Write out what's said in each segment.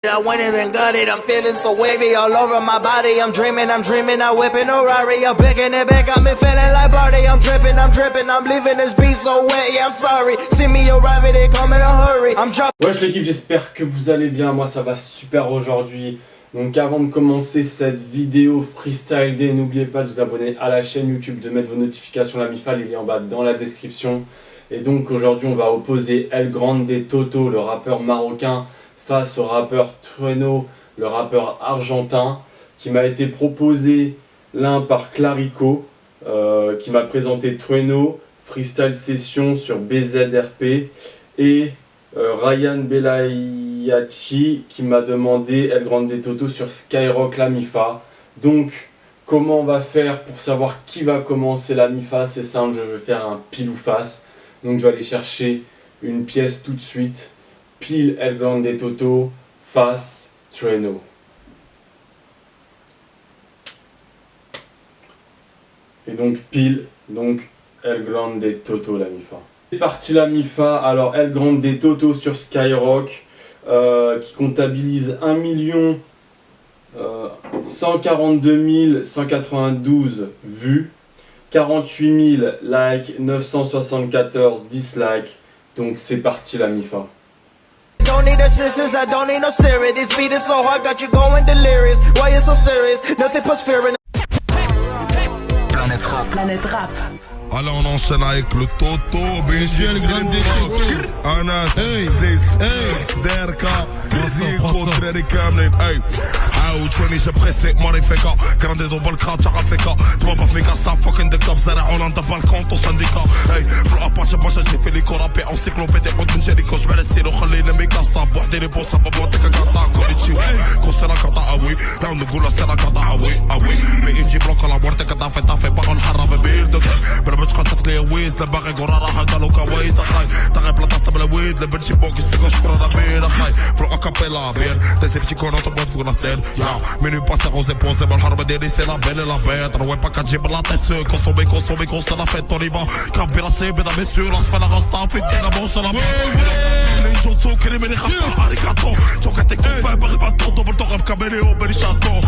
I went in and got it, I'm feeling so wavy all over my body. I'm dreaming, I whipping a Rari. I'm picking it back, I'm feeling like Barty. I'm dripping, I'm leaving this beat so wet, yeah, I'm sorry. See me arriving, they come in a hurry. I'm dropping. Wesh l'équipe, j'espère que vous allez bien, moi ça va super aujourd'hui. Donc avant de commencer cette vidéo Freestyle Day, n'oubliez pas de vous abonner à la chaîne YouTube, de mettre vos notifications, la MIFA, les liens en bas dans la description. Et donc aujourd'hui on va opposer El Grande Toto, le rappeur marocain, face au rappeur Trueno, le rappeur argentin, qui m'a été proposé l'un par Clarico, qui m'a présenté Trueno, Freestyle Session sur BZRP, et Ryan Belayachi qui m'a demandé El Grande Toto sur Skyrock la MIFA. Donc comment on va faire pour savoir qui va commencer la MIFA? C'est simple, je vais faire un pile ou face. Donc je vais aller chercher une pièce tout de suite. Pile El Grande Toto, face Trueno. Et donc pile, donc El Grande Toto la MIFA. C'est parti la MIFA. Alors El Grande Toto sur Skyrock, qui comptabilise 1 142 192 vues, 48 000 likes, 974 dislikes. Donc c'est parti la MIFA. Don't need assistance, I don't need no serious. This beat is so hard, got you going delirious. Why you so serious? Nothing puts fear in. Planète Rap. Alors on enchaîne avec le Toto, Benji, El Grande Toto, Anas, Derka, Zico, Tredi Kamlin, hey. Au Trini j'ai pressé, Marifeka, Grande Double Crowd, Charafeka. Tu m'as pas fait ça, fucking de cops, Zara Hollande, Balkan, ton syndicat. Hey, flow à part, j'ai fait les corps rappés, encyclopédie, on d'une Jericho, je vais laisser le khalil, les méga, ça boit des boss, ça va boiter que Gata, Konichi, gros c'est la Kata, ah oui, là on nous goula, c'est la Kata, ah oui, mais Inji bloque à la boîte, que t'as fait, parole, harabe, build, باش خاطف لي ويز لا باغي قرا راها قالو كويس اخاي تاغي بلا تصب الويد لبنشي بوكس تيكو شكرا ربي اخاي فلو اكابيلا بير تسير تي كونو تو فوق ناسير يا مينو باسي روزي بوزي بالحرب ديالي سي لا بيل لا بيت روي با كتجيب لا تيس كونسومي كونسا لا فيت طريبا كابيرا سي بدا ميسيو لاس فانا غاستا في دينا بوصل لا جوتو كريمي خاصه اريكاتو جوكاتي كوبا باغي باتو دوبل توغ كاميليو بني شاتو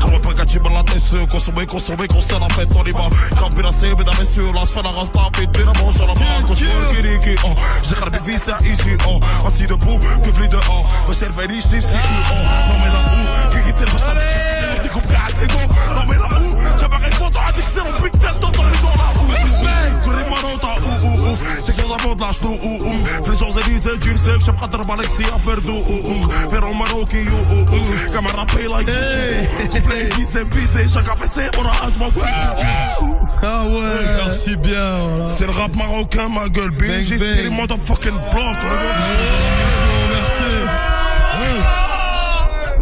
روي با كتجيب لا تيس كونسومي كونسا لا فيت طريبا كابيرا سي بدا ميسيو لاس فانا غاستا في دينا بوصل لا كوش كيريكي j'ai ramené vie ça ici assis debout que vli dehors باش الفريش نفسي non mais là où qui quitte le bassin découpe قاعد ايجو non mais là où j'ai pas répondu à des zéro pixel dans ton maison là où كوري ماروتا c'est que ça vaut de la chou في Champs-Élysées tu sais que j'ai pas de Alexis à faire do faire marocain comme un rappel like complet qui s'est pissé chacun fait ses orages mon Ah ouais, merci bien. Voilà. C'est le rap marocain, ma gueule, bitch. C'est le motherfucking block. Merci.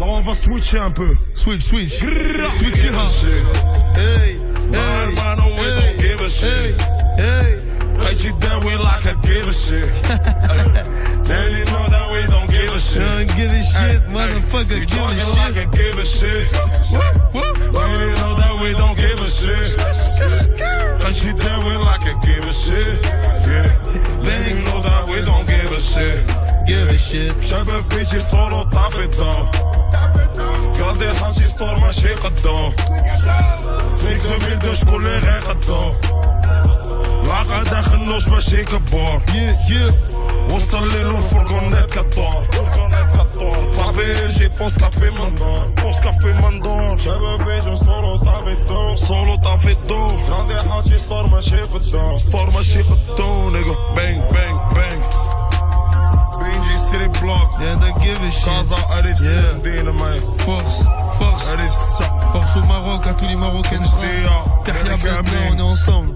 Là, on va switcher un peu. Switch. Switcher. Hey, man, we don't give a shit. Hey. Play you down, we like a give a shit. Then you know that we don't give a shit. Don't give a shit, motherfucker. You give a talking shit. like a give a shit. Then you know that we don't give a shit. Play you down, we like a give a shit. Yeah. Then you know that we don't give a shit. Give a shit. شباب بيجي صولو طافي الضو قاضي حاجي ستور ماشي قدو سميك 2002 شكون لي غير قدو لاقا داخل نوش ماشي كبور وسط الليل والفرقونات كدور طابي يجي بوس كافي مندور شباب بيجي صولو طافي الضو قاضي حاجي ستور ماشي قدو نيجو بانج City block, Yeah, don't give a shit. Gaza, Arif, Dynamite. Force au Maroc, à tous les Marocains. Tahia Blanc, on est ensemble.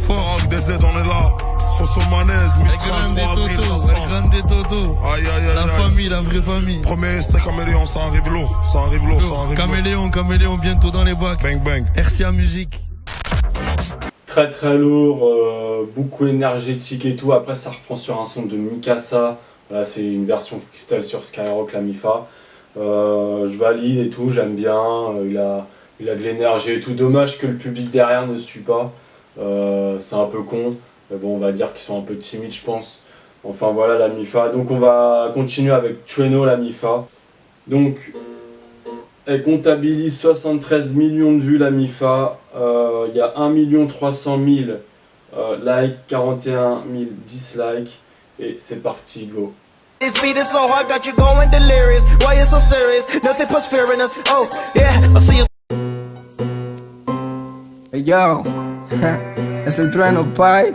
Maroc, des aides, on est là. Fosso Manez, El Grande Toto. Aïe, La famille, la vraie famille. Premier, c'était Caméléon, ça arrive lourd. Caméléon, bientôt dans les bacs. Bang. RCA Musique. Très lourd, beaucoup énergétique et tout. Après ça reprend sur un son de Mikasa. Là c'est une version freestyle sur Skyrock la MIFA. Je valide et tout, j'aime bien. Il a de l'énergie et tout. Dommage que le public derrière ne suit pas. C'est un peu con. Mais bon, on va dire qu'ils sont un peu timides, je pense. Enfin voilà la MIFA. Donc on va continuer avec Trueno la MIFA. Donc, elle comptabilise 73 millions de vues, la Mifa. Il y a 1 300 000 likes, 41 000 dislikes. Et c'est parti, go. This beat is so hard, got you going delirious. Why you so serious? Nothing puts fear in us. Oh, yeah, I see you. Hey yo, es el Trueno Pai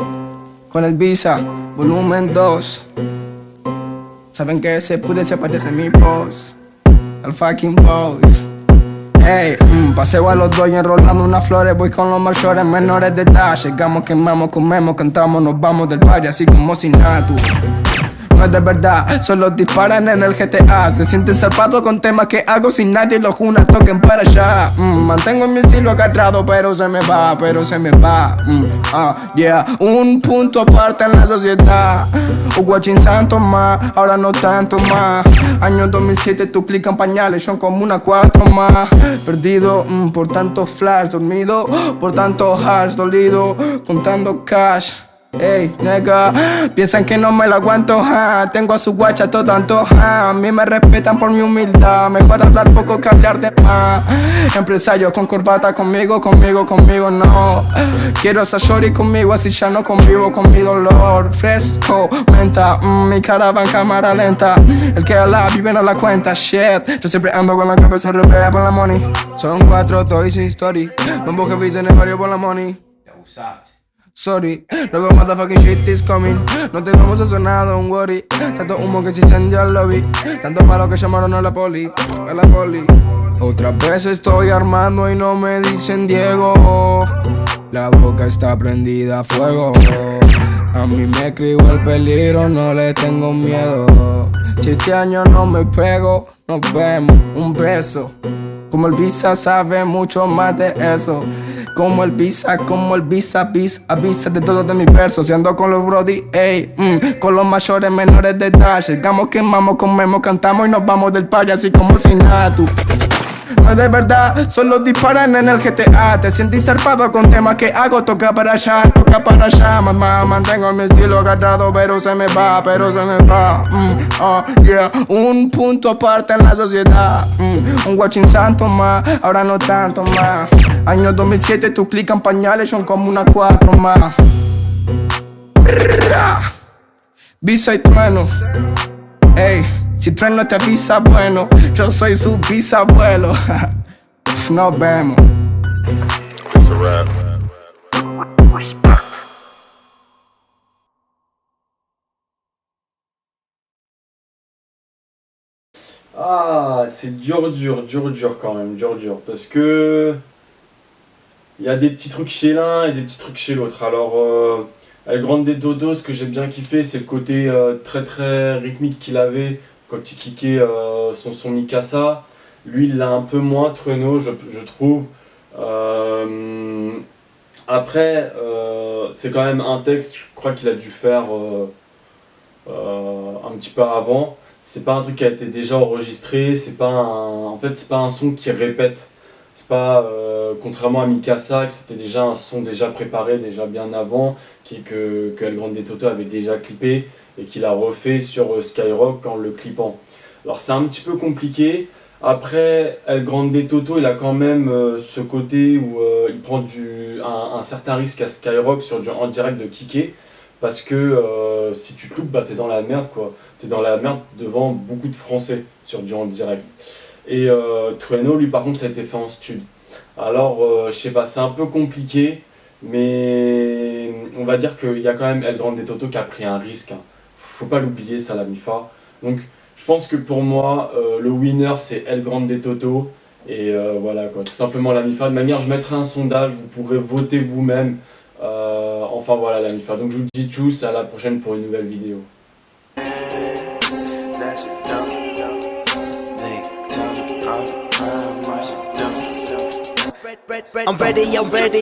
con el Visa, volumen 2. Saben que ese pude se parece a mi boss, al fucking boss. Hey, paseo a los dos y enrolando unas flores. Voy con los mayores, menores de edad. Llegamos, quemamos, comemos, cantamos, nos vamos del party así como sin nada. No es de verdad, solo disparan en el GTA. Se sienten zarpados con temas que hago sin nadie los juna toquen para allá. Mantengo mi estilo agarrado, pero se me va, yeah, un punto aparte en la sociedad. Watching santo más, ahora no tanto más. Año 2007, tu clic en pañales, son como una 4 más. Perdido por tanto flash, dormido por tanto hash, dolido, contando cash. Ey, nigga, piensan que no me lo aguanto, tengo a su guacha todo tanto, a mí me respetan por mi humildad, mejor hablar poco que hablar de más. Empresario con corbata conmigo no. Quiero esa shorty conmigo, así ya no convivo con mi dolor. Fresco, menta, mi cara va en cámara lenta. El que la vive no la cuenta, shit. Yo siempre ando con la cabeza revea por la money. Son 4, estoy sin story. Mambo que viste en el barrio por la money. Sorry, no veo motherfucking shit is coming. No te vamos a hacer nada, don't worry. Tanto humo que se incendia el lobby. Tanto malo que llamaron a la poli. Otra vez estoy armando y no me dicen Diego. La boca está prendida a fuego. A mí me escribo el peligro, no le tengo miedo. Si este año no me pego, nos vemos, un beso. Como el Visa sabe mucho más de eso. Como el Visa, avisa de todos de mis versos. Y ando con los brody, ey, con los mayores, menores de edad. Llegamos, quemamos, comemos, cantamos y nos vamos del party así como sin nada. Tú no es de verdad, solo disparan en el GTA. Te sientes zarpado con temas que hago, toca para allá. Mamá, mantengo mi estilo agarrado, pero se me va, yeah, un punto aparte en la sociedad. Un watching santo más, ahora no tanto más. Año 2007, tu clic en pañales son como una 4 más. Visa y Trueno, ey. Si Trueno te avisa, bueno, yo soy su bisabuelo. Nos vemos. Ah, c'est dur quand même, dur. Parce que il y a des petits trucs chez l'un et des petits trucs chez l'autre. Alors, El Grande Dodo, ce que j'ai bien kiffé, c'est le côté très rythmique qu'il avait quand il kickait son son Mikasa. Lui, il l'a un peu moins, Trueno, je trouve. Après, c'est quand même un texte, je crois qu'il a dû faire un petit peu avant. C'est pas un truc qui a été déjà enregistré, c'est pas en fait c'est pas un son qui répète. C'est pas contrairement à Mikasa que c'était déjà un son déjà préparé déjà bien avant, que El Grande Toto avait déjà clippé et qu'il a refait sur Skyrock en le clippant. Alors c'est un petit peu compliqué. Après, El Grande Toto, il a quand même ce côté où il prend un certain risque à Skyrock sur en direct de kicker. Parce que si tu te loupes, bah, t'es dans la merde quoi. T'es dans la merde devant beaucoup de Français sur du en direct. Et Trueno, lui par contre, ça a été fait en stud. Alors, je sais pas, c'est un peu compliqué. Mais on va dire qu'il y a quand même El Grande Toto qui a pris un risque. Hein. Faut pas l'oublier, ça, la Mifa. Donc, je pense que pour moi, le winner, c'est El Grande Toto. Et voilà quoi, tout simplement la Mifa. De manière, je mettrai un sondage, vous pourrez voter vous-même. Enfin voilà la Mifa. Donc je vous dis tchuss, à la prochaine pour une nouvelle vidéo. I'm ready.